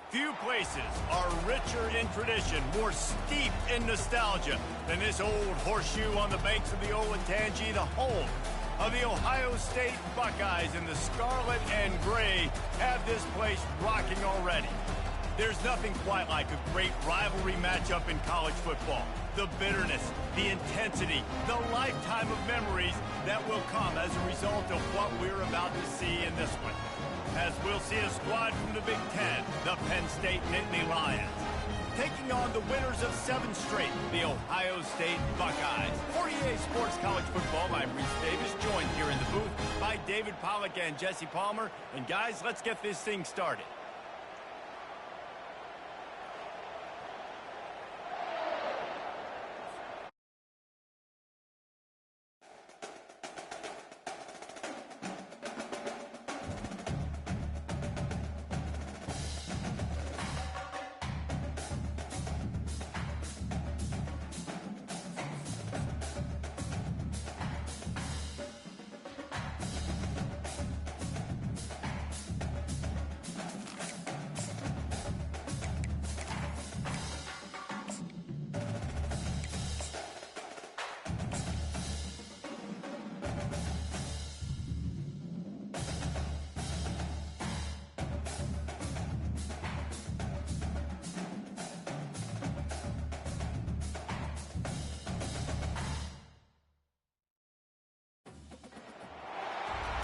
Few places are richer in tradition, more steeped in nostalgia than this old horseshoe on the banks of the Olentangy, the home of the Ohio State Buckeyes. And the scarlet and gray have this place rocking already. There's nothing quite like a great rivalry matchup in college football. The bitterness, the intensity, the lifetime of memories that will come as a result of what we're about to see in this one. As we'll see a squad from the Big Ten, the Penn State Nittany Lions, taking on the winners of 7 straight, the Ohio State Buckeyes. For EA Sports College Football, I'm Reese Davis, joined here in the booth by David Pollack and Jesse Palmer. And guys, let's get this thing started.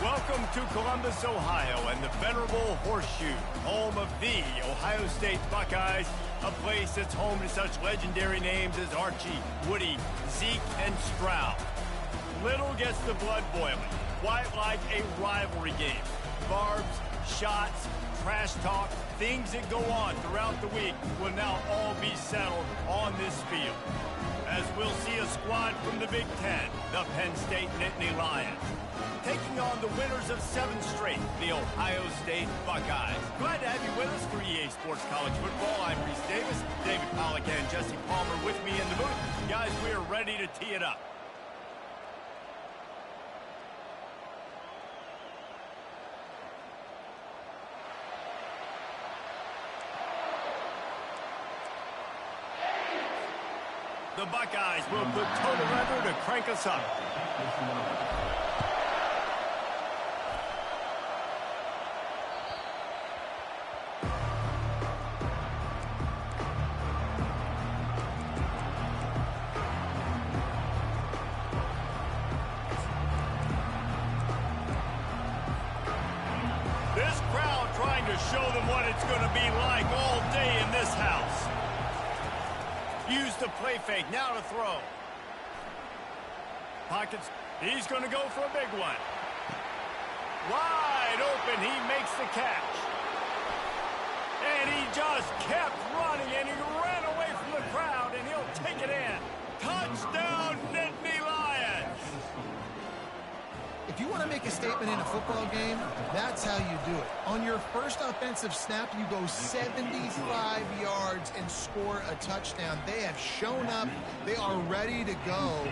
Welcome to Columbus, Ohio, and the venerable Horseshoe, home of the Ohio State Buckeyes, a place that's home to such legendary names as Archie, Woody, Zeke, and Stroud. Little gets the blood boiling, quite like a rivalry game. Barbs, shots, trash talk, things that go on throughout the week will now all be settled on this field. As we'll see a squad from the Big Ten, the Penn State Nittany Lions, taking on the winners of 7 straight, the Ohio State Buckeyes. Glad to have you with us for EA Sports College Football. I'm Reese Davis, David Pollack and Jesse Palmer with me in the booth. Guys, we are ready to tee it up. The Buckeyes will put total leather to crank us up. This crowd trying to show them what it's going to be like all day in this house. Use the play fake, now to throw. Pockets, he's going to go for a big one. Wide open, he makes the catch. And he just kept running, and he ran away from the crowd, and he'll take it in. Touchdown, Nittany Lions! If you want to make a statement in a football game, that's how you do it. On your first offensive snap, you go 75 yards and score a touchdown. They have shown up. They are ready to go.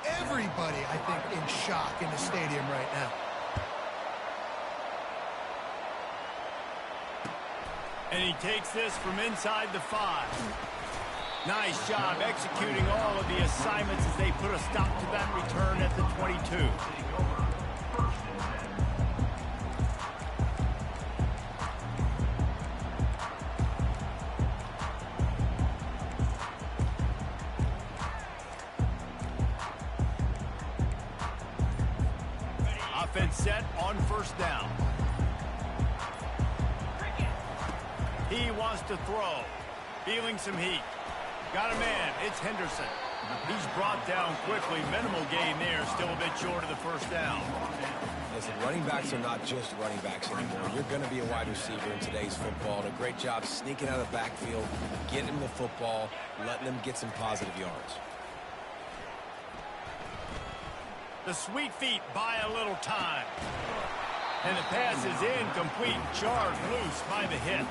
Everybody, I think, in shock in the stadium right now. And he takes this from inside the 5. Nice job executing all of the assignments as they put a stop to that return at the 22. Offense set on first down. He wants to throw. Feeling some heat. Got a man. It's Henderson. He's brought down quickly. Minimal gain there. Still a bit short of the first down. Listen, running backs are not just running backs anymore. You're going to be a wide receiver in today's football. And a great job sneaking out of the backfield, getting them the football, letting them get some positive yards. The sweet feet buy a little time. And the pass is incomplete, charged loose by the hit.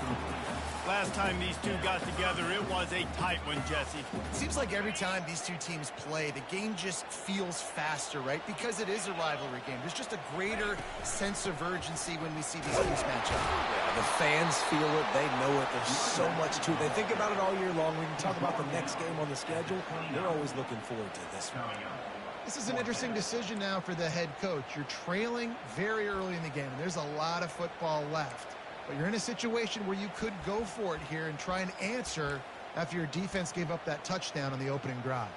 Last time these two got together, it was a tight one, Jesse. It seems like every time these two teams play, the game just feels faster, right? Because it is a rivalry game. There's just a greater sense of urgency when we see these teams match up. Yeah, the fans feel it. They know it. There's so much to it. They think about it all year long. We can talk about the next game on the schedule. They're always looking forward to this one. This is an interesting decision now for the head coach. You're trailing very early in the game, and there's a lot of football left. But you're in a situation where you could go for it here and try and answer after your defense gave up that touchdown on the opening drive.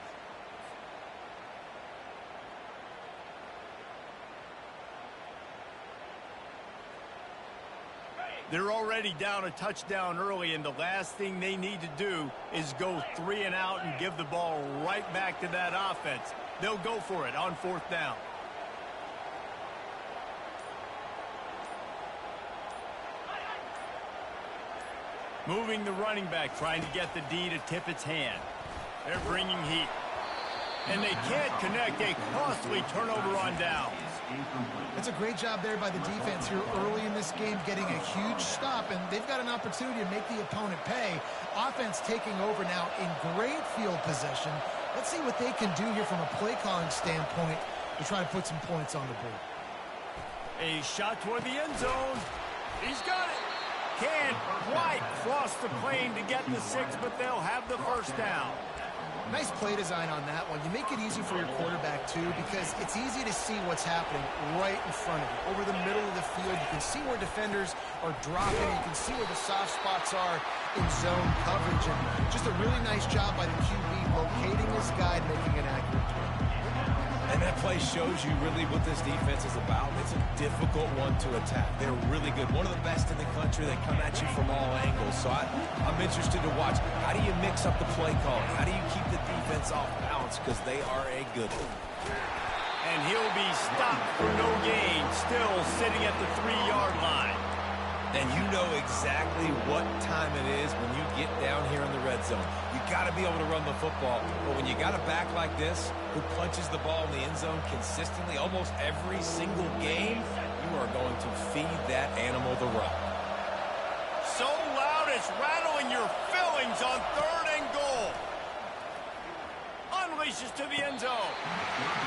They're already down a touchdown early, and the last thing they need to do is go 3 and out and give the ball right back to that offense. They'll go for it on 4th down. Moving the running back, trying to get the D to tip its hand. They're bringing heat. And they can't connect a costly turnover on downs. That's a great job there by the defense here early in this game, getting a huge stop, and they've got an opportunity to make the opponent pay. Offense taking over now in great field position. Let's see what they can do here from a play calling standpoint to try to put some points on the board. A shot toward the end zone. He's got it. Can't quite cross the plane to get the 6, but they'll have the first down. Nice play design on that one. You make it easy for your quarterback, too, because it's easy to see what's happening right in front of you. Over the middle of the field, you can see where defenders are dropping. You can see where the soft spots are in zone coverage. And just a really nice job by the QB locating his guy and making an accurate throw. And that play shows you really what this defense is about. It's a difficult one to attack. They're really good. One of the best in the country. They come at you from all angles. So I'm interested to watch. How do you mix up the play calling? How do you keep the defense off balance? Because they are a good one. And he'll be stopped for no gain, still sitting at the 3-yard line. And you know exactly what time it is when you get down here in the red zone. You got to be able to run the football. But when you got a back like this who punches the ball in the end zone consistently almost every single game, you are going to feed that animal the rock. So loud it's rattling your fillings on 3rd and goal. Unleashes to the end zone.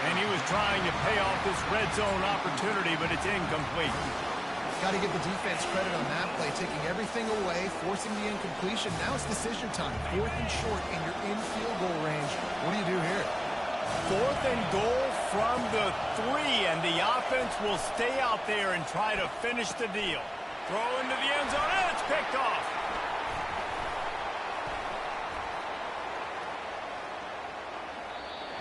And he was trying to pay off this red zone opportunity, but it's incomplete. Got to give the defense credit on that play, taking everything away, forcing the incompletion. Now it's decision time. 4th and short, and you're in field goal range. What do you do here? 4th and goal from the 3, and the offense will stay out there and try to finish the deal. Throw into the end zone, and it's picked off.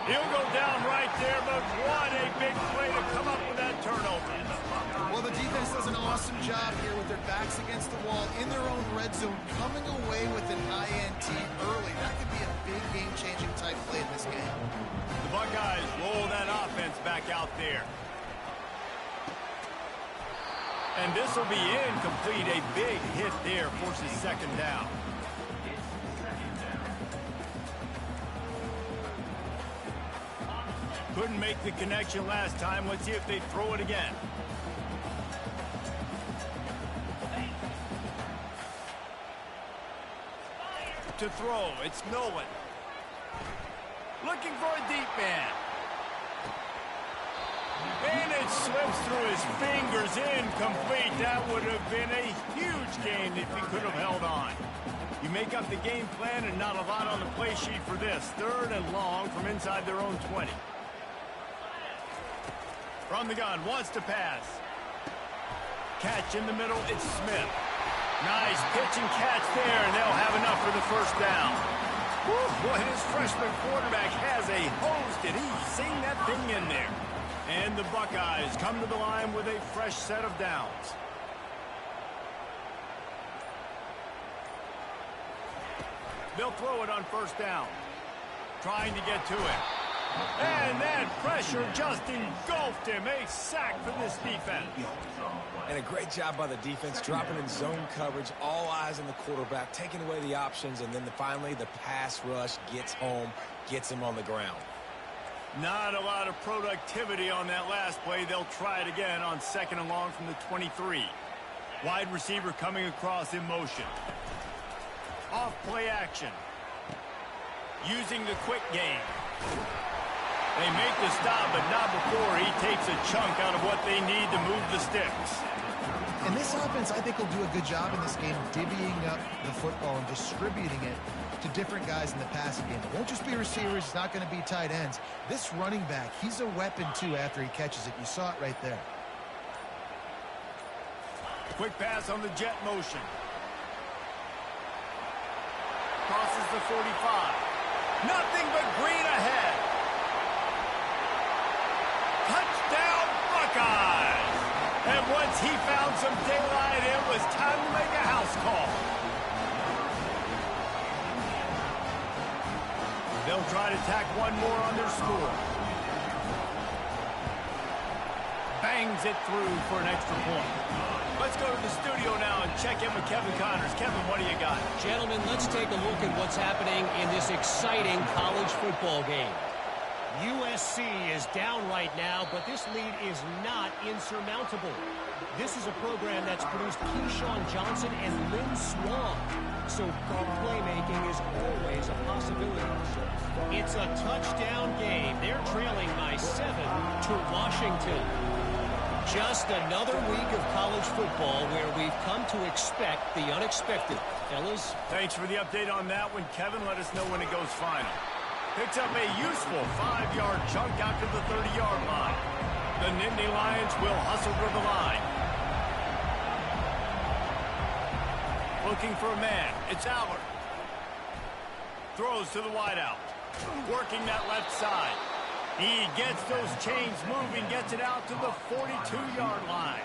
He'll go down right there, but what a big play to come up with that turnover. Well, the defense does an awesome job here with their backs against the wall in their own red zone, coming away with an INT early. That could be a big game-changing type play in this game. The Buckeyes roll that offense back out there. And this will be incomplete. A big hit there forces 2nd down. Couldn't make the connection last time. Let's see if they throw it again. To throw, it's Nolan. Looking for a deep man. And it slips through his fingers, incomplete. That would have been a huge gain if he could have held on. You make up the game plan and not a lot on the play sheet for this. 3rd and long from inside their own 20. From the gun, wants to pass. Catch in the middle, it's Smith. Nice pitch and catch there, and they'll have enough for the 1st down. Whew, boy, his freshman quarterback has a hose. Did he sing that thing in there? And the Buckeyes come to the line with a fresh set of downs. They'll throw it on 1st down. Trying to get to it. And that pressure just engulfed him. A sack for this defense. And a great job by the defense, dropping in zone coverage, all eyes on the quarterback, taking away the options, and then finally the pass rush gets home, gets him on the ground. Not a lot of productivity on that last play. They'll try it again on 2nd and long from the 23. Wide receiver coming across in motion. Off play action. Using the quick game. They make the stop, but not before he takes a chunk out of what they need to move the sticks. And this offense, I think, will do a good job in this game divvying up the football and distributing it to different guys in the passing game. It won't just be receivers. It's not going to be tight ends. This running back, he's a weapon, too, after he catches it. You saw it right there. Quick pass on the jet motion. Crosses the 45. Nothing but green ahead. Touchdown, Buckeyes! And once he found some daylight, it was time to make a house call. They'll try to tack one more on their score. Bangs it through for an extra point. Let's go to the studio now and check in with Kevin Connors. Kevin, what do you got? Gentlemen, let's take a look at what's happening in this exciting college football game. USC is down right now, but this lead is not insurmountable. This is a program that's produced Keyshawn Johnson and Lynn Swann, so big playmaking is always a possibility. It's a touchdown game. They're trailing by 7 to Washington. Just another week of college football where we've come to expect the unexpected. Fellas? Thanks for the update on that one, Kevin. Let us know when it goes final. Picks up a useful 5-yard chunk out to the 30-yard line. The Nittany Lions will hustle to the line. Looking for a man. It's Allard. Throws to the wideout. Working that left side. He gets those chains moving, gets it out to the 42-yard line.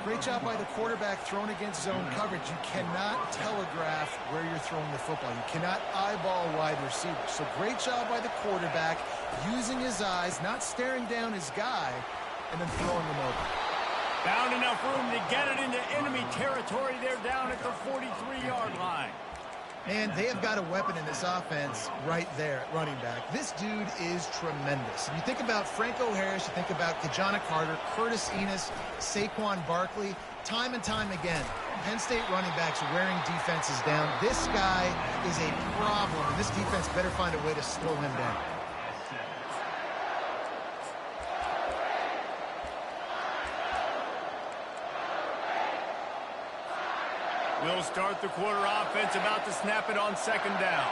Great job by the quarterback thrown against zone coverage. You cannot telegraph where you're throwing the football. You cannot eyeball wide receivers. So great job by the quarterback using his eyes, not staring down his guy, and then throwing him over. Found enough room to get it into enemy territory. They're down at the 43-yard line. And they have got a weapon in this offense right there at running back. This dude is tremendous. And you think about Franco Harris, you think about Kajana Carter, Curtis Enis, Saquon Barkley, time and time again, Penn State running backs wearing defenses down. This guy is a problem, and this defense better find a way to slow him down. We'll start the quarter offense, about to snap it on 2nd down.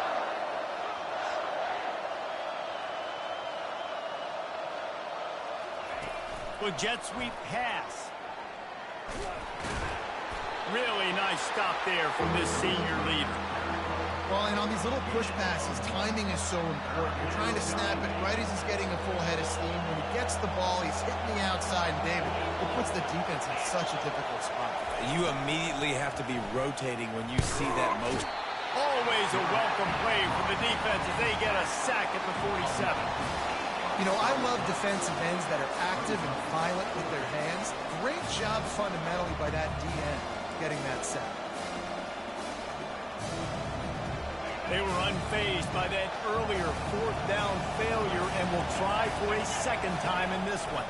With jet sweep pass. Really nice stop there from this senior leader. Well, and on these little push passes, timing is so important. You're trying to snap it right as he's getting a full head of steam. When he gets the ball, he's hitting the outside, and David, it puts the defense in such a difficult spot. You immediately have to be rotating when you see that motion. Always a welcome play from the defense as they get a sack at the 47. You know, I love defensive ends that are active and violent with their hands. Great job fundamentally by that DN getting that sack. They were unfazed by that earlier 4th down failure and will try for a 2nd time in this one.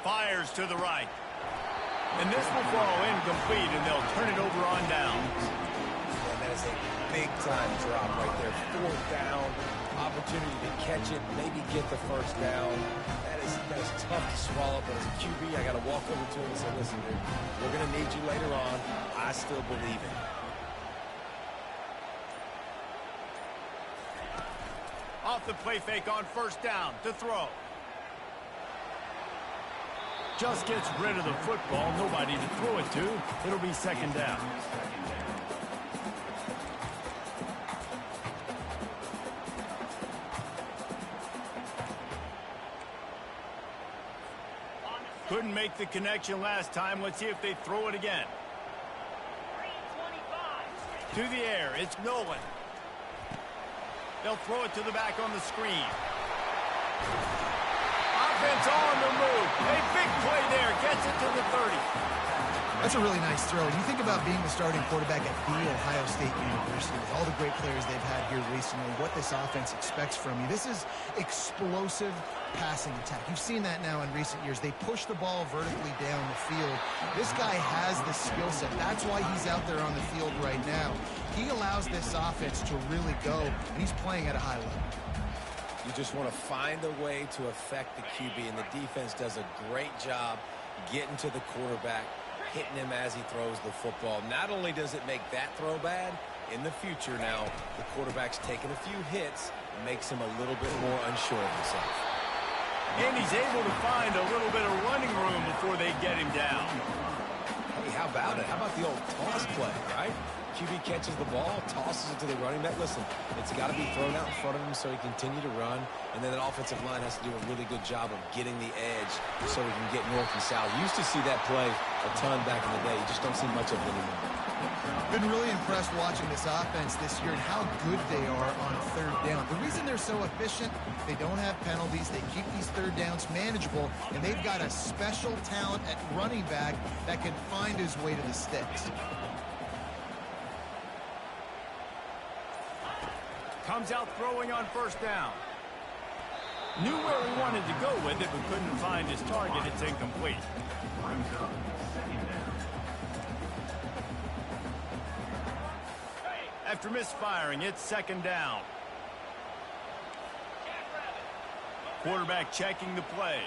Fires to the right. And this will fall incomplete, and they'll turn it over on downs. And that is a big-time drop right there. 4th down, opportunity to catch it, maybe get the 1st down. That is tough to swallow, but as a QB, I got to walk over to him and say, listen, dude, we're going to need you later on. I still believe it. Off the play fake on 1st down to throw. Just gets rid of the football. Nobody to throw it to. It'll be 2nd down. Couldn't make the connection last time. Let's see if they throw it again. To the air. It's Nolan. They'll throw it to the back on the screen. Offense on the move. A big play there. Gets it to the 30. That's a really nice throw. You think about being the starting quarterback at The Ohio State University, with all the great players they've had here recently, what this offense expects from you. This is explosive passing attack. You've seen that now in recent years. They push the ball vertically down the field. This guy has the skill set. That's why he's out there on the field right now. He allows this offense to really go, and he's playing at a high level. You just want to find a way to affect the QB, and the defense does a great job getting to the quarterback, hitting him as he throws the football. Not only does it make that throw bad, in the future now, the quarterback's taking a few hits, makes him a little bit more unsure of himself. And he's able to find a little bit of running room before they get him down. Hey, how about it? How about the old toss play, right? QB catches the ball, tosses it to the running back. Listen, it's got to be thrown out in front of him so he can continue to run. And then that offensive line has to do a really good job of getting the edge so he can get north and south. You used to see that play a ton back in the day. You just don't see much of it anymore. Been really impressed watching this offense this year and how good they are on third down. The reason they're so efficient, they don't have penalties. They keep these third downs manageable, and they've got a special talent at running back that can find his way to the sticks. Comes out throwing on first down. Knew where he wanted to go with it, but couldn't find his target. It's incomplete. After misfiring, it's second down. Quarterback checking the play.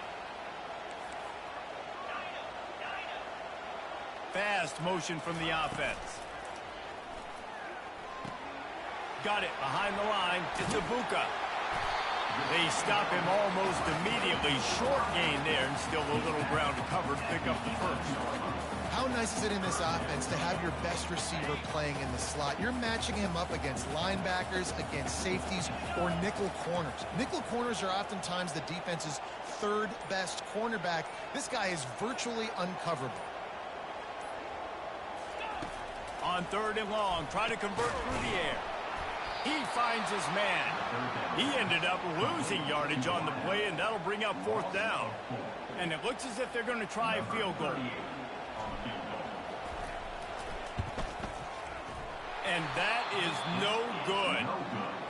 Fast motion from the offense. Got it behind the line. It's Ibuka. They stop him almost immediately. Short gain there, and still a little ground to cover to pick up the first. How nice is it in this offense to have your best receiver playing in the slot? You're matching him up against linebackers, against safeties, or nickel corners. Nickel corners are oftentimes the defense's third best cornerback. This guy is virtually uncoverable. On third and long, try to convert through the air. He finds his man. He ended up losing yardage on the play, and that'll bring up fourth down. And it looks as if they're going to try a field goal. And that is no good.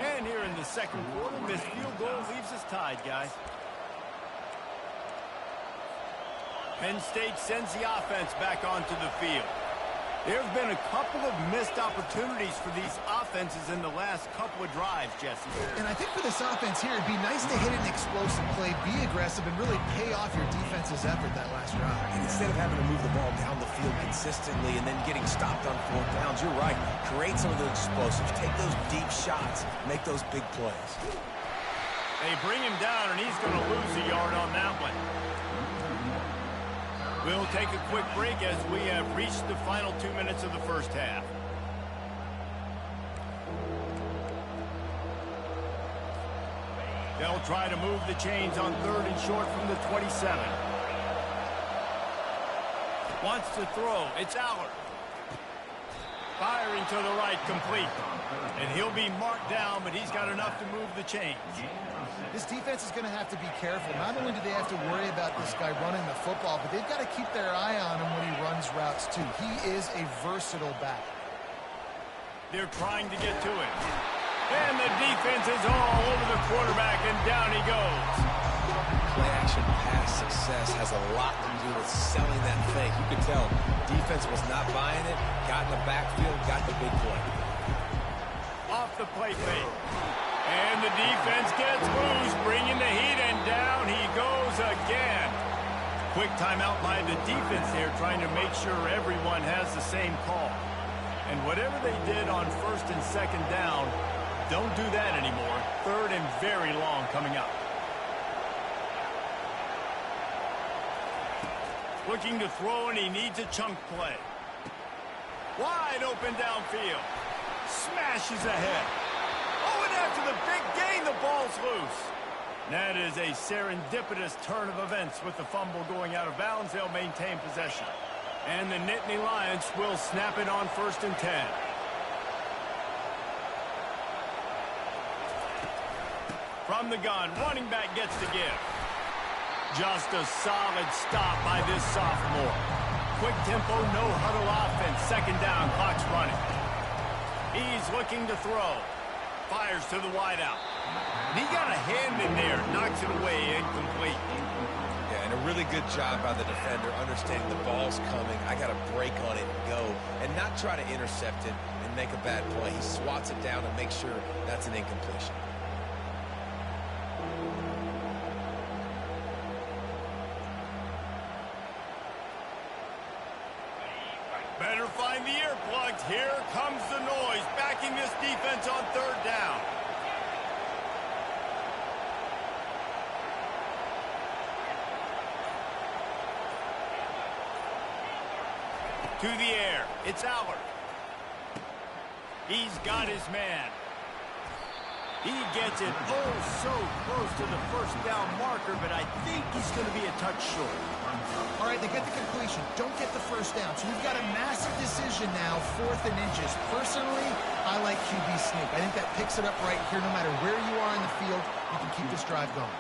And here in the second quarter, this field goal leaves us tied, guys. Penn State sends the offense back onto the field. There's been a couple of missed opportunities for these offenses in the last couple of drives, Jesse. And I think for this offense here, it'd be nice to hit an explosive play, be aggressive, and really pay off your defense's effort that last drive. And instead of having to move the ball down the field consistently and then getting stopped on fourth downs, you're right. Create some of those explosives. Take those deep shots. Make those big plays. They bring him down, and he's going to lose a yard on that one. We'll take a quick break as we have reached the final 2 minutes of the first half. They'll try to move the chains on third and short from the 27. Wants to throw. It's Allard. Firing to the right, complete. And he'll be marked down, but he's got enough to move the chains. This defense is going to have to be careful. Not only do they have to worry about this guy running the football, but they've got to keep their eye on him when he runs routes too. He is a versatile back. They're trying to get to it. And the defense is all over the quarterback, and down he goes. Play-action pass success has a lot to do with selling that fake. You could tell defense was not buying it, got in the backfield, got the big play. Off the play fake. And the defense gets loose, bringing the heat, and down he goes again. Quick timeout by the defense there, trying to make sure everyone has the same call. And whatever they did on first and second down, don't do that anymore. Third and very long coming up. Looking to throw, and he needs a chunk play. Wide open downfield. Smashes ahead. Oh, and after the big gain, the ball's loose. That is a serendipitous turn of events with the fumble going out of bounds. They'll maintain possession. And the Nittany Lions will snap it on first and 10. From the gun, running back gets the give. Just a solid stop by this sophomore. quick tempo, no huddle offense. Second down, clock's running. He's looking to throw. Fires to the wideout. He got a hand in there, knocks it away, incomplete. Yeah, and a really good job by the defender understanding the ball's coming. I got to break on it and go, and not try to intercept it and make a bad play. He swats it down and makes sure that's an incompletion. Better find the earplugs. Here comes the noise, backing this defense on third down. To the air, it's Allard. He's got his man. He gets it so close to the first down marker, but I think he's going to be a touch short. All right, they get the completion. Don't get the first down. So we've got a massive decision now, 4th and inches. Personally, I like QB sneak. I think that picks it up right here. No matter where you are in the field, you can keep this drive going.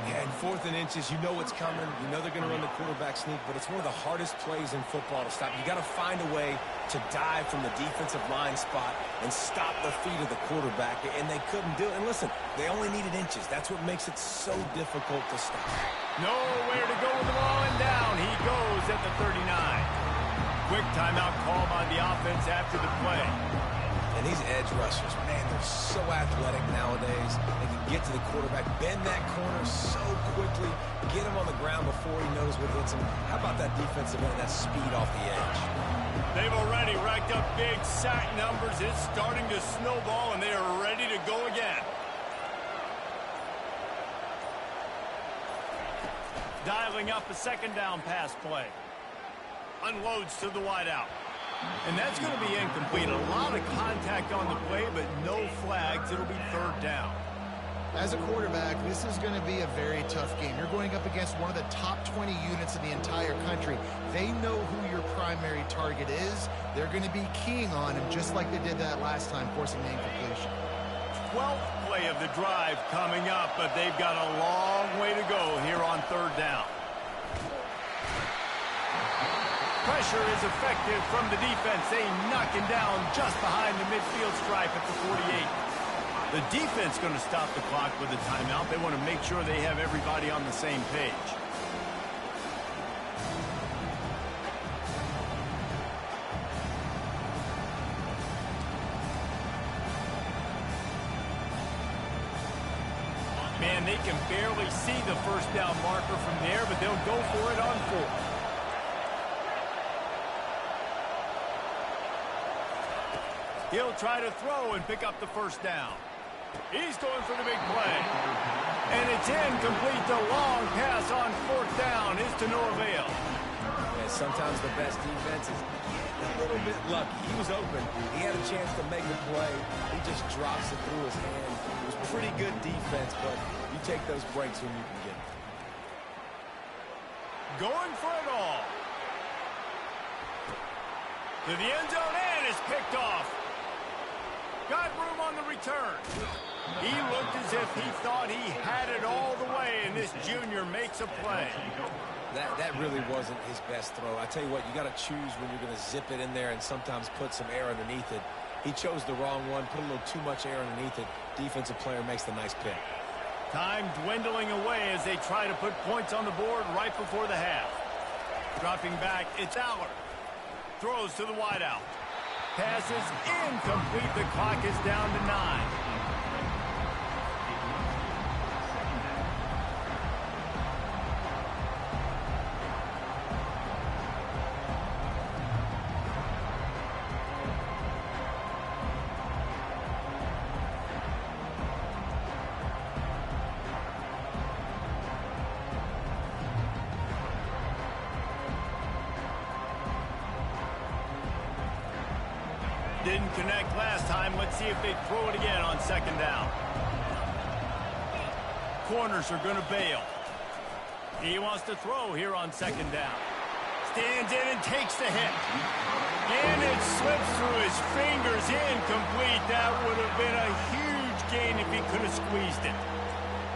Yeah, and 4th and inches, you know what's coming. You know they're going to run the quarterback sneak, but it's one of the hardest plays in football to stop. You got to find a way to dive from the defensive line spot and stop the feet of the quarterback, and they couldn't do it. And listen, they only needed inches. That's what makes it so difficult to stop. Nowhere to go with the ball, and down he goes at the 39. Quick timeout call by the offense after the play. And these edge rushers, man, they're so athletic nowadays. They can get to the quarterback, bend that corner so quickly, get him on the ground before he knows what hits him. How about that defensive end, that speed off the edge? They've already racked up big sack numbers. It's starting to snowball, and they are ready to go again. Dialing up a second down pass play. Unloads to the wideout. And that's going to be incomplete. A lot of contact on the play, but no flags. It'll be third down. As a quarterback, this is going to be a very tough game. You're going up against one of the top 20 units in the entire country. They know who your primary target is. They're going to be keying on him just like they did that last time, forcing the incompletion. 12th play of the drive coming up, but they've got a long way to go here on third down. Pressure is effective from the defense. They knock him down just behind the midfield stripe at the 48. The defense going to stop the clock with a timeout. They want to make sure they have everybody on the same page. Man, they can barely see the first down marker from there, but they'll go for it on 4th. He'll try to throw and pick up the first down. He's going for the big play. And it's incomplete. The long pass on 4th down is to no avail. And sometimes the best defense is a little bit lucky. He was open. He had a chance to make a play. He just drops it through his hand. It was pretty good defense, but you take those breaks when you can get them. Going for it all. To the end zone, and it's picked off. Got room on the return. He looked as if he thought he had it all the way, and this junior makes a play. That really wasn't his best throw. I tell you what, you got to choose when you're going to zip it in there and sometimes put some air underneath it. He chose the wrong one, put a little too much air underneath it. Defensive player makes the nice pick. Time dwindling away as they try to put points on the board right before the half. Dropping back, it's Allard. Throws to the wideout. Pass is incomplete. The clock is down to 9. Didn't connect last time. Let's see if they throw it again on second down. Corners are going to bail. He wants to throw here on second down. Stands in and takes the hit. And it slips through his fingers. Incomplete. That would have been a huge gain if he could have squeezed it.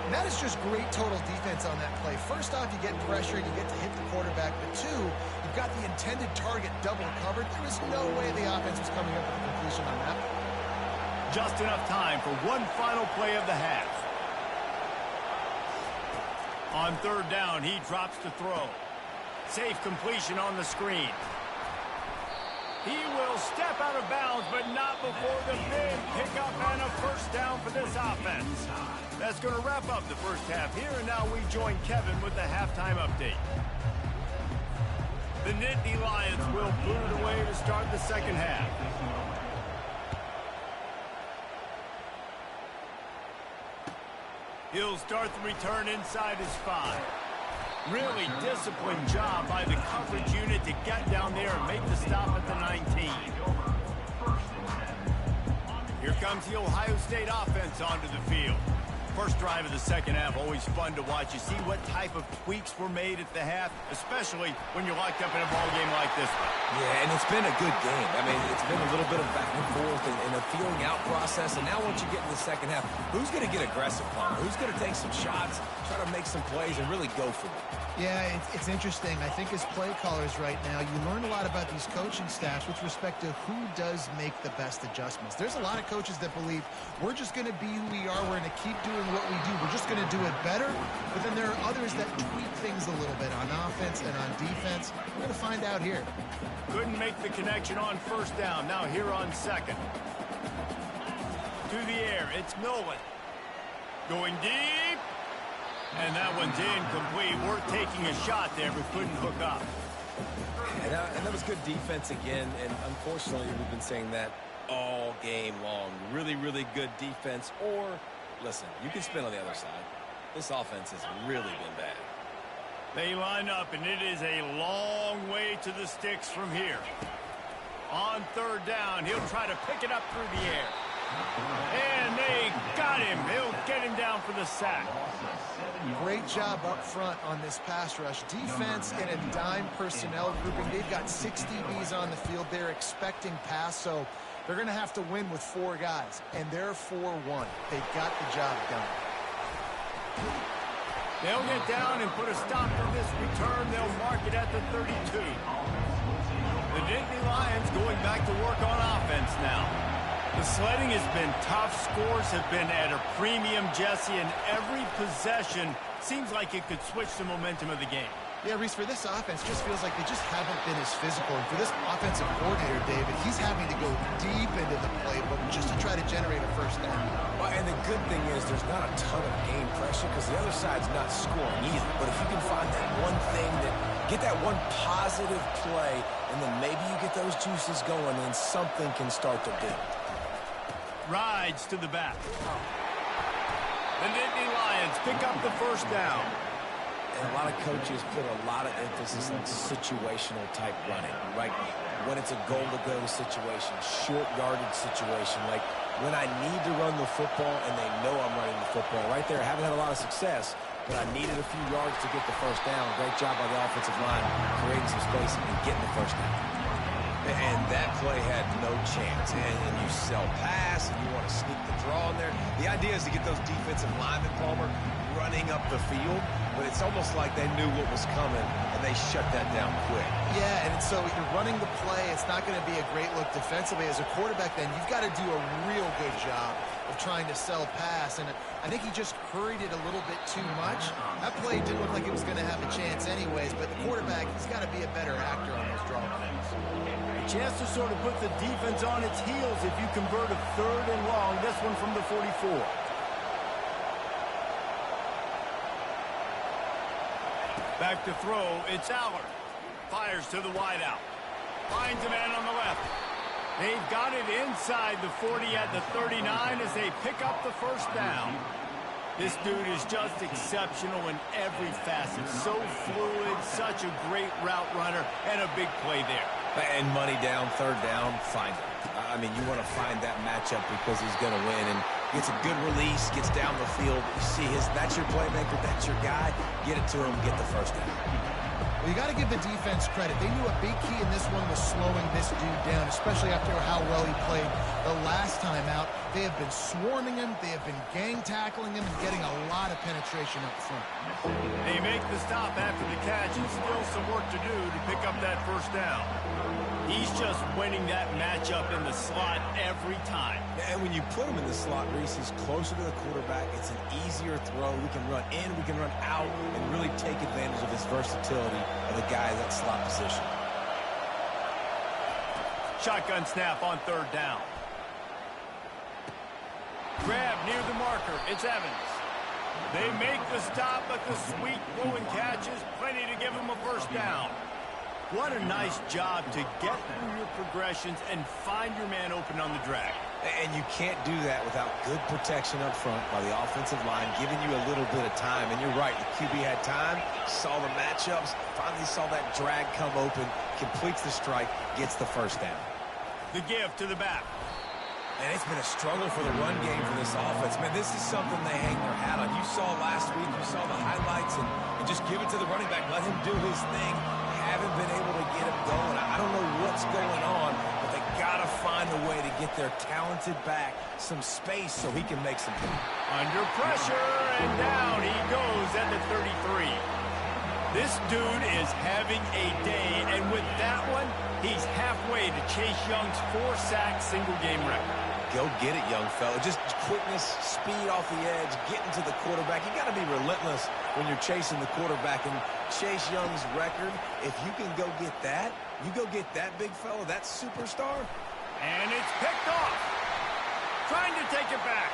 And that is just great total defense on that play. First off, you get pressure and you get to hit the quarterback. But two, you've got the intended target double covered. There was no way the offense was coming up with a completion on that. Just enough time for one final play of the half. On third down, he drops to throw. Safe completion on the screen. He will step out of bounds, but not before the big pickup and a first down for this offense. That's going to wrap up the first half here, and now we join Kevin with the halftime update. The Nittany Lions will boot it away to start the second half. He'll start the return inside his 5. Really disciplined job by the coverage unit to get down there and make the stop at the 19. Here comes the Ohio State offense onto the field. First drive of the second half, always fun to watch. You see what type of tweaks were made at the half, especially when you're locked up in a ball game like this one. Yeah, and it's been a good game. I mean, it's been a little bit of back and forth and a feeling out process. And now once you get in the second half, who's going to get aggressive, Palmer? Who's going to take some shots, try to make some plays, and really go for it? Yeah, it's interesting. I think as play callers right now, you learn a lot about these coaching staffs with respect to who does make the best adjustments. There's a lot of coaches that believe we're just going to be who we are. We're going to keep doing what we do. We're just going to do it better. But then there are others that tweak things a little bit on offense and on defense. We're going to find out here. Couldn't make the connection on first down. Now here on second. To the air, it's Nolan. Going deep. And that one's incomplete. Worth taking a shot there, but couldn't hook up. And that was good defense again. And unfortunately, we've been saying that all game long. Really, really good defense. Or, listen, you can spin on the other side. This offense has really been bad. They line up, and it is a long way to the sticks from here. On third down, he'll try to pick it up through the air. And they got him. He'll get him down for the sack. Great job up front on this pass rush. Defense in a dime personnel grouping. They've got 6 DBs on the field. They're expecting pass, so they're going to have to win with 4 guys. And they're 4-1. They've got the job done. They'll get down and put a stop to this return. They'll mark it at the 32. The Nittany Lions going back to work on offense now. The sledding has been tough. Scores have been at a premium, Jesse, and every possession seems like it could switch the momentum of the game. Yeah, Reese, for this offense, just feels like they just haven't been as physical. And for this offensive coordinator, David, he's having to go deep into the playbook just to try to generate a first down. Well, and the good thing is there's not a ton of game pressure because the other side's not scoring either. But if you can find that one thing, get that one positive play, and then maybe you get those juices going, and something can start to build. Rides to the back. The Nittany Lions pick up the first down. And a lot of coaches put a lot of emphasis on situational type running, right? When it's a goal-to-go situation, short yardage situation, like when I need to run the football and they know I'm running the football. Right there, I haven't had a lot of success, but I needed a few yards to get the first down. Great job by the offensive line, creating some space and getting the first down. And that play had no chance. And you sell pass, and you want to sneak the draw in there. The idea is to get those defensive linemen, Palmer, running up the field. But it's almost like they knew what was coming, and they shut that down quick. Yeah, and so you're running the play. It's not going to be a great look defensively. As a quarterback, then, you've got to do a real good job of trying to sell pass. And I think he just hurried it a little bit too much. That play didn't look like it was going to have a chance anyways. But the quarterback, he's got to be a better actor on those draw plays. Chance to sort of put the defense on its heels if you convert a third and long. This one from the 44. Back to throw, it's Allard. Fires to the wideout. Finds a man on the left. They've got it inside the 40 at the 39 as they pick up the first down. This dude is just exceptional in every facet. So fluid, such a great route runner, and a big play there. And money down, third down, find him. I mean, you want to find that matchup because he's going to win. And gets a good release, gets down the field. You see that's your playmaker, that's your guy. Get it to him, get the first down. Well, you got to give the defense credit. They knew a big key in this one was slowing this dude down, especially after how well he played the last time out. They have been swarming him. They have been gang tackling him and getting a lot of penetration up front. They make the stop after the catch and still some work to do to pick up that first down. He's just winning that matchup in the slot every time. And when you put him in the slot, Reese, he's closer to the quarterback. It's an easier throw. We can run in, we can run out, and really take advantage of his versatility of the guy in that slot position. Shotgun snap on third down. Grab near the marker. It's Evans. They make the stop, but the sweet throw and catch is plenty to give him a first down. What a nice job to get through your progressions and find your man open on the drag. And you can't do that without good protection up front by the offensive line, giving you a little bit of time. And you're right, the QB had time, saw the matchups, finally saw that drag come open, completes the strike, gets the first down. The give to the back. And it's been a struggle for the run game for this offense. Man, this is something they hang their hat on. You saw last week, you saw the highlights, and just give it to the running back. Let him do his thing. Haven't been able to get him going. I don't know what's going on, but they got to find a way to get their talented back some space so he can make some plays. Under pressure, and down he goes at the 33. This dude is having a day, and with that one, he's halfway to Chase Young's 4-sack single-game record. Go get it, young fella. Just quickness, speed off the edge, getting to the quarterback. You got to be relentless when you're chasing the quarterback. And Chase Young's record, if you can go get that, you go get that big fella, that superstar. And it's picked off. Trying to take it back.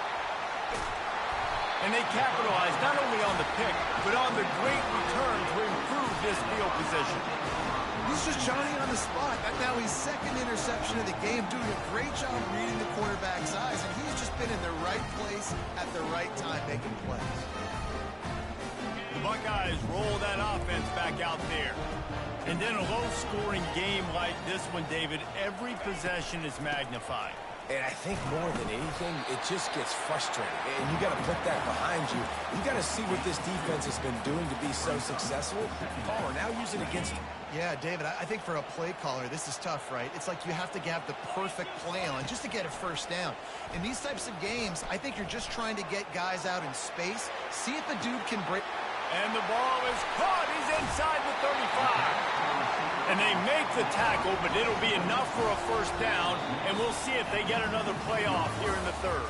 And they capitalize not only on the pick, but on the great return to improve this field position. He's just Johnny on the spot. Now his second interception of the game, doing a great job reading the quarterback's eyes, and he's just been in the right place at the right time making plays. The Buckeyes roll that offense back out there. And then a low-scoring game like this one, David, every possession is magnified. And I think more than anything, it just gets frustrating. And you got to put that behind you. You got to see what this defense has been doing to be so successful. Caller, now use it against him. Yeah, David, I think for a play caller, this is tough, right? It's like you have to have the perfect play on just to get a first down. In these types of games, I think you're just trying to get guys out in space, see if the dude can break. And the ball is caught. He's inside the 35. And they make the tackle, but it'll be enough for a first down, and we'll see if they get another play off here in the third.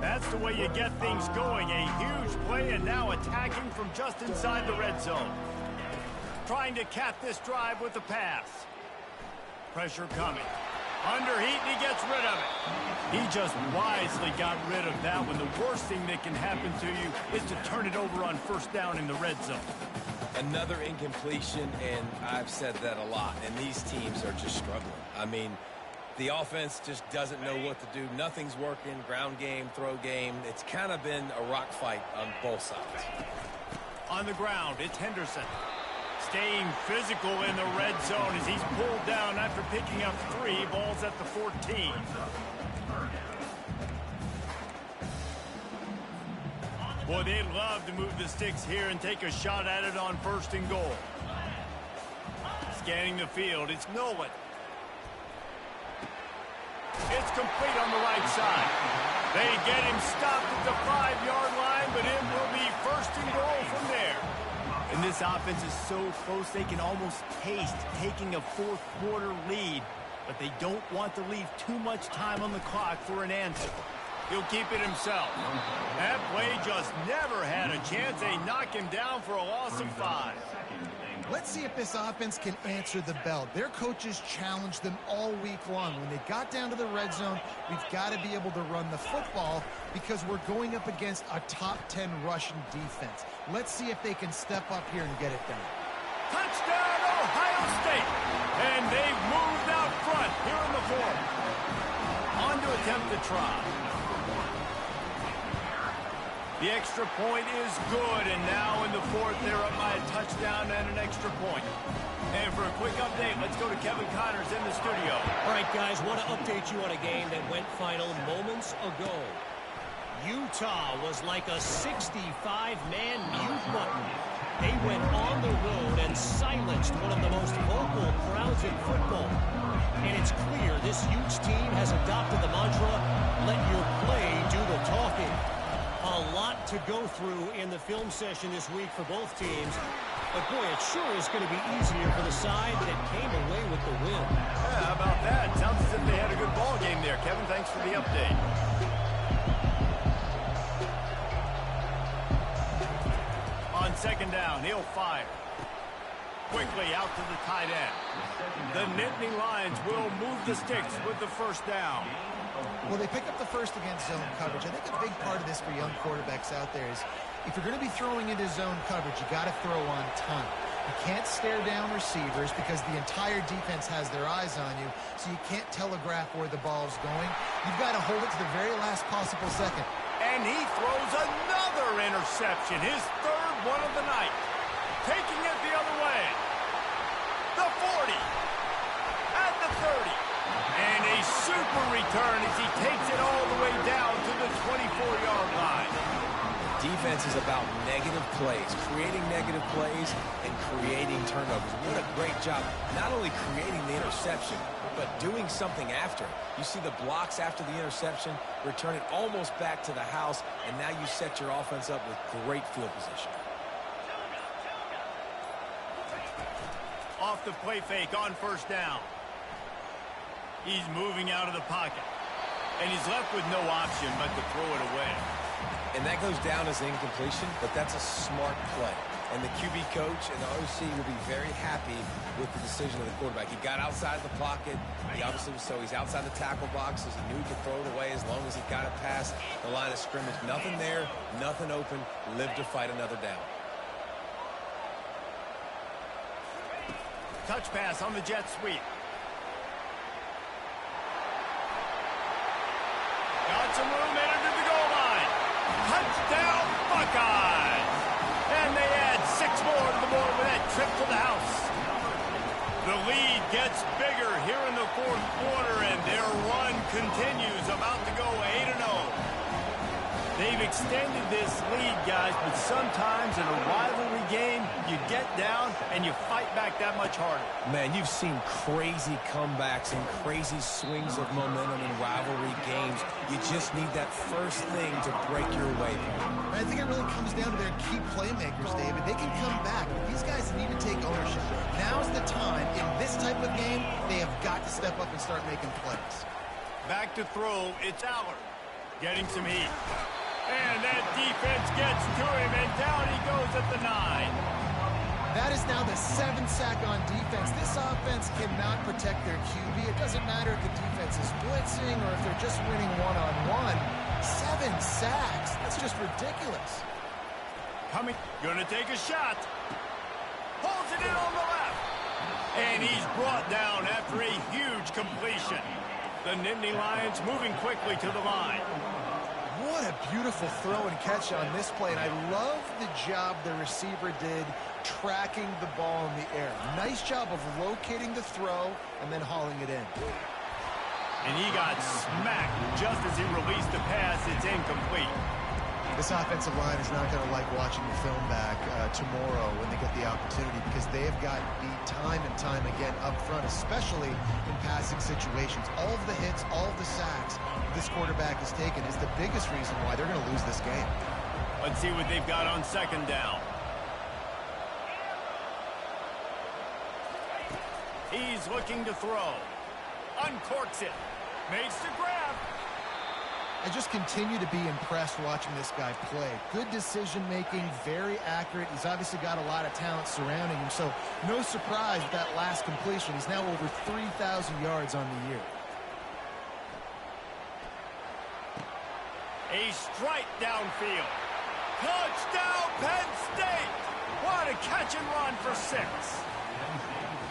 That's the way you get things going. A huge play, and now attacking from just inside the red zone. Trying to cap this drive with a pass. Pressure coming. Under heat, and he gets rid of it. He just wisely got rid of that one. The worst thing that can happen to you is to turn it over on first down in the red zone. Another incompletion, and I've said that a lot, and these teams are just struggling. I mean, the offense just doesn't know what to do. Nothing's working. Ground game, throw game. It's kind of been a rock fight on both sides. On the ground, it's Henderson. Staying physical in the red zone as he's pulled down after picking up 3 balls at the 14. Boy, they'd love to move the sticks here and take a shot at it on 1st and goal. Scanning the field, it's Nolan. It's complete on the right side. They get him stopped at the 5-yard line, but it will be 1st and goal from there. And this offense is so close they can almost taste taking a 4th-quarter lead, but they don't want to leave too much time on the clock for an answer. He'll keep it himself. That play just never had a chance. They knock him down for a loss of 5. Let's see if this offense can answer the bell. Their coaches challenged them all week long. When they got down to the red zone, we've got to be able to run the football because we're going up against a top 10 rushing defense. Let's see if they can step up here and get it done. Touchdown, Ohio State! And they've moved out front here in the 4th. On to attempt the try. The extra point is good, and now in the 4th, they're up by a touchdown and an extra point. And for a quick update, let's go to Kevin Connors in the studio. All right, guys, want to update you on a game that went final moments ago. Utah was like a 65-man mute button. They went on the road and silenced one of the most vocal crowds in football. And it's clear this Utes team has adopted the mantra, let your play do the talking. A lot to go through in the film session this week for both teams. But, boy, it sure is going to be easier for the side that came away with the win. Yeah, how about that? Sounds as if they had a good ball game there. Kevin, thanks for the update. On second down, he'll fire. Quickly out to the tight end. The Nittany Lions will move the sticks with the first down. Well, they pick up the first against zone coverage. I think a big part of this for young quarterbacks out there is if you're going to be throwing into zone coverage, you got to throw on time. You can't stare down receivers because the entire defense has their eyes on you, so you can't telegraph where the ball's going. You've got to hold it to the very last possible second. And he throws another interception, his third one of the night. Taking it the other way. The 40. At the 30. And a super return as he takes it all the way down to the 24-yard line. Defense is about negative plays, creating negative plays and creating turnovers. What a great job, not only creating the interception, but doing something after. You see the blocks after the interception, return it almost back to the house, and now you set your offense up with great field position. Off the play fake on first down. He's moving out of the pocket. And he's left with no option but to throw it away. And that goes down as incompletion, but that's a smart play. And the QB coach and the OC will be very happy with the decision of the quarterback. He got outside the pocket. He obviously was he's outside the tackle boxes. He knew he could throw it away as long as he got it past the line of scrimmage. Nothing there, nothing open. Live to fight another down. Touch pass on the jet sweep. Got some room, headed to the goal line. Touchdown, Buckeyes! And they add 6 more to the board with that trip to the house. The lead gets bigger here in the fourth quarter, and their run continues, about to go 8-0. They've extended this lead, guys, but sometimes in a rivalry game, you get down and you fight back that much harder. Man, you've seen crazy comebacks and crazy swings of momentum in rivalry games. You just need that first thing to break your way. I think it really comes down to their key playmakers, David. They can come back, but these guys need to take ownership. Now's the time. In this type of game, they have got to step up and start making plays. Back to throw, it's Allard. Getting some heat. And that defense gets to him, and down he goes at the 9. That is now the 7th sack on defense. This offense cannot protect their QB. It doesn't matter if the defense is blitzing or if they're just winning one-on-one. 7 sacks. That's just ridiculous. Gonna take a shot. Pulls it in on the left. And he's brought down after a huge completion. The Nittany Lions moving quickly to the line. What a beautiful throw and catch on this play, and I love the job the receiver did tracking the ball in the air. Nice job of locating the throw and then hauling it in. And he got smacked just as he released the pass. It's incomplete. This offensive line is not going to like watching the film back tomorrow when they get the opportunity, because they have gotten beat time and time again up front, especially in passing situations. All of the hits, all of the sacks this quarterback has taken is the biggest reason why they're going to lose this game. Let's see what they've got on second down. He's looking to throw. Uncorks it. Makes the grab. I just continue to be impressed watching this guy play. Good decision-making, very accurate. He's obviously got a lot of talent surrounding him, so no surprise with that last completion. He's now over 3,000 yards on the year. A strike downfield. Touchdown, Penn State! What a catch and run for 6.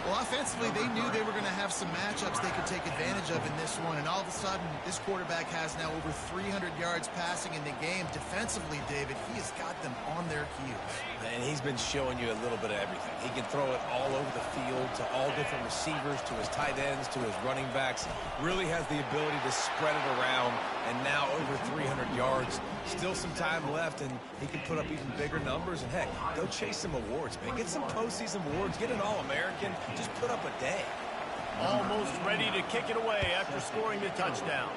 Well, offensively, they knew they were going to have some matchups they could take advantage of in this one, and all of a sudden, this quarterback has now over 300 yards passing in the game. Defensively, David, he has got them on their heels. And he's been showing you a little bit of everything. He can throw it all over the field to all different receivers, to his tight ends, to his running backs. Really has the ability to spread it around, and now over 300 yards. Still some time left, and he can put up even bigger numbers. And, heck, go chase some awards, man. Get some postseason awards. Get an All-American. Just put up a day. Almost ready to kick it away after scoring the touchdown.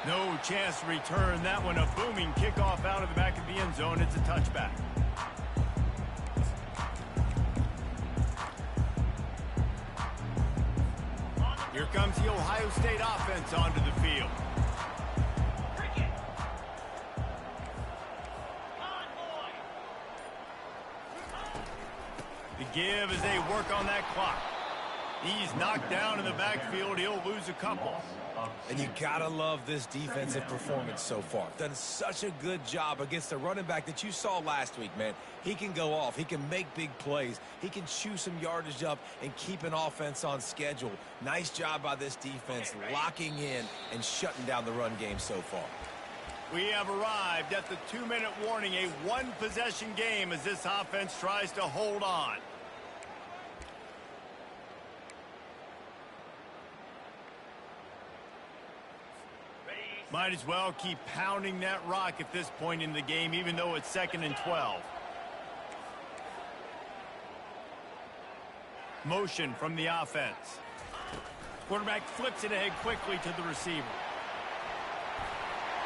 No chance to return that one. A booming kickoff out of the back of the end zone. It's a touchback. Here comes the Ohio State offense onto the field. The give as they work on that clock. He's knocked down in the backfield. He'll lose a couple. And you gotta love this defensive performance so far. Done such a good job against the running back that you saw last week, man. He can go off. He can make big plays. He can chew some yardage up and keep an offense on schedule. Nice job by this defense locking in and shutting down the run game so far. We have arrived at the 2-minute warning, a one-possession game as this offense tries to hold on. Might as well keep pounding that rock at this point in the game, even though it's 2nd and 12. Motion from the offense. Quarterback flips it ahead quickly to the receiver.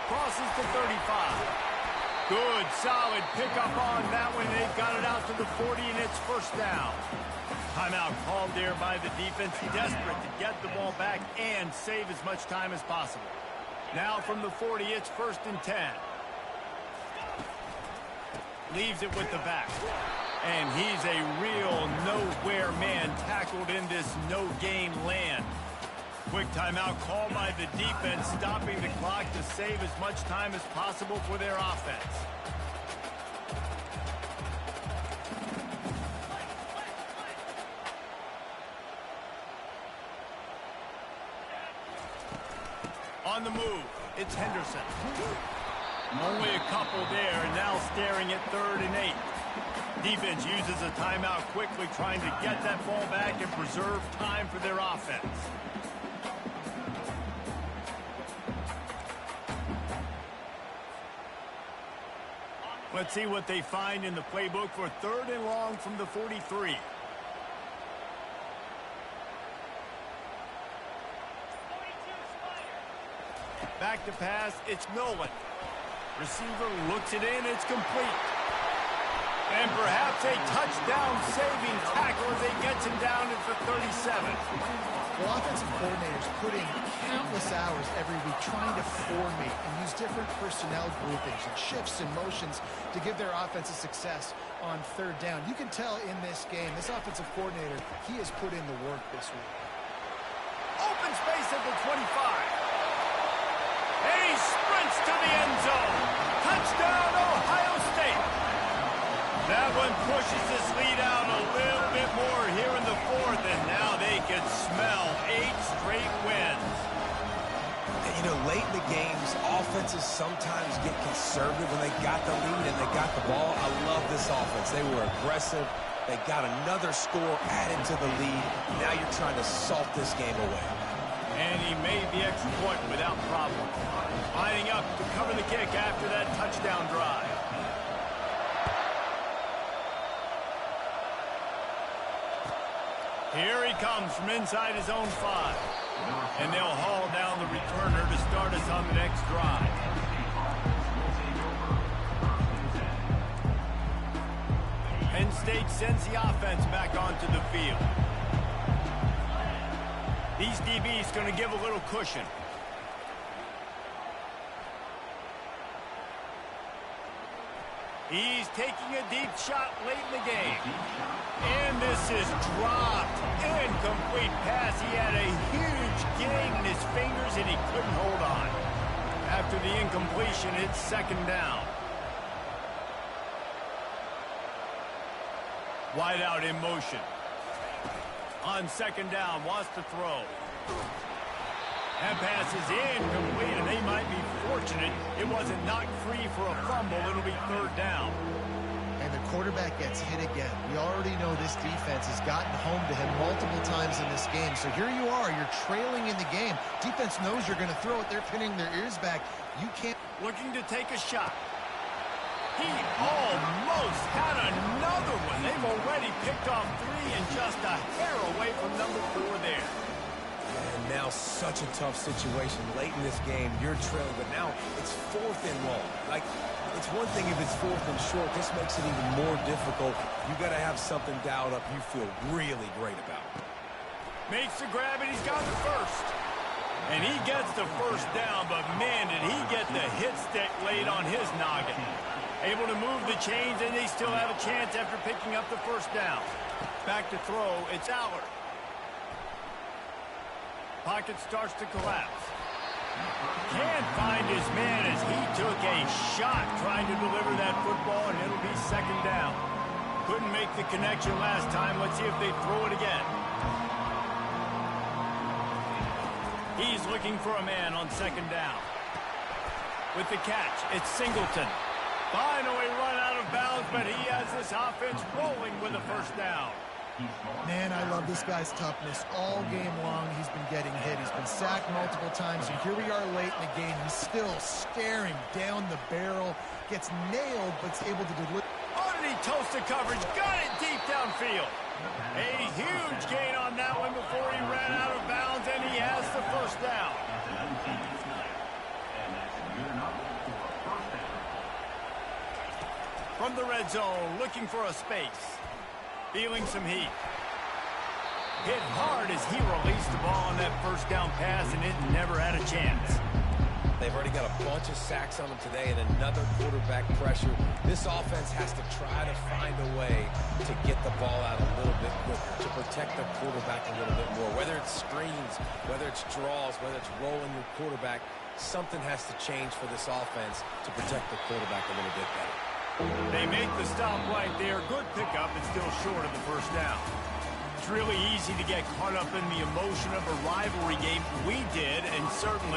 Crosses to 35. Good, solid pickup on that one. They've got it out to the 40, and it's first down. Timeout called there by the defense, desperate to get the ball back and save as much time as possible. Now from the 40, it's 1st and 10. Leaves it with the back. And he's a real nowhere man tackled in this no-gain land. Quick timeout called by the defense, stopping the clock to save as much time as possible for their offense. On the move, it's Henderson. Only a couple there, and now staring at 3rd and 8. Defense uses a timeout quickly, trying to get that ball back and preserve time for their offense. Let's see what they find in the playbook for 3rd and long from the 43. Back to pass, it's Nolan. Receiver looks it in, it's complete. And perhaps a touchdown-saving tackle as they gets him down at the 37. Well, offensive coordinators put in countless hours every week trying to formate and use different personnel groupings and shifts and motions to give their offense a success on 3rd down. You can tell in this game, this offensive coordinator, he has put in the work this week. Open space at the 25. And he sprints to the end zone. Touchdown, Ohio State. That one pushes this lead out a little bit more here in the 4th, and now they can smell 8 straight wins. And, you know, late in the games, offenses sometimes get conservative when they got the lead and they got the ball. I love this offense. They were aggressive. They got another score added to the lead. Now you're trying to salt this game away. And he made the extra point without problem. Lining up to cover the kick after that touchdown drive. Here he comes from inside his own 5. And they'll haul down the returner to start us on the next drive. Penn State sends the offense back onto the field. These DBs going to give a little cushion. He's taking a deep shot late in the game. And this is dropped. Incomplete pass. He had a huge gain in his fingers and he couldn't hold on. After the incompletion, it's 2nd down. Wide out in motion. On second down, wants to throw. That pass is incomplete, and they might be fortunate it wasn't knocked free for a fumble. It'll be third down. And the quarterback gets hit again. We already know this defense has gotten home to him multiple times in this game. So here you are, you're trailing in the game. Defense knows you're going to throw it. They're pinning their ears back. You can't. Looking to take a shot. He almost had another one. They've already picked off 3 and just a hair away from number 4 there. And now such a tough situation late in this game. You're trailing, but now it's 4th and long. Like, it's one thing if it's 4th and short. This makes it even more difficult. You got to have something dialed up you feel really great about. Makes the grab, and he's got the first. And he gets the first down, but man, did he get the hit stick laid on his noggin. Able to move the chains, and they still have a chance after picking up the first down. Back to throw, it's Allard. Pocket starts to collapse. Can't find his man as he took a shot trying to deliver that football, and it'll be second down. Couldn't make the connection last time. Let's see if they throw it again. He's looking for a man on second down. With the catch, it's Singleton. Finally run out of bounds, but he has this offense rolling with a first down. Man, I love this guy's toughness. All game long, he's been getting hit. He's been sacked multiple times, and here we are late in the game. He's still staring down the barrel. Gets nailed, but is able to deliver. Underneath toasted coverage, got it deep downfield. A huge gain on that one before he ran out of bounds, and he has the first down. From the red zone, looking for a space. Feeling some heat. Hit hard as he released the ball on that first down pass, and it never had a chance. They've already got a bunch of sacks on them today and another quarterback pressure. This offense has to try to find a way to get the ball out a little bit quicker, to protect the quarterback a little bit more. Whether it's screens, whether it's draws, whether it's rolling your quarterback, something has to change for this offense to protect the quarterback a little bit better. They make the stop right there. Good pickup, and still short of the first down. It's really easy to get caught up in the emotion of a rivalry game. We did, and certainly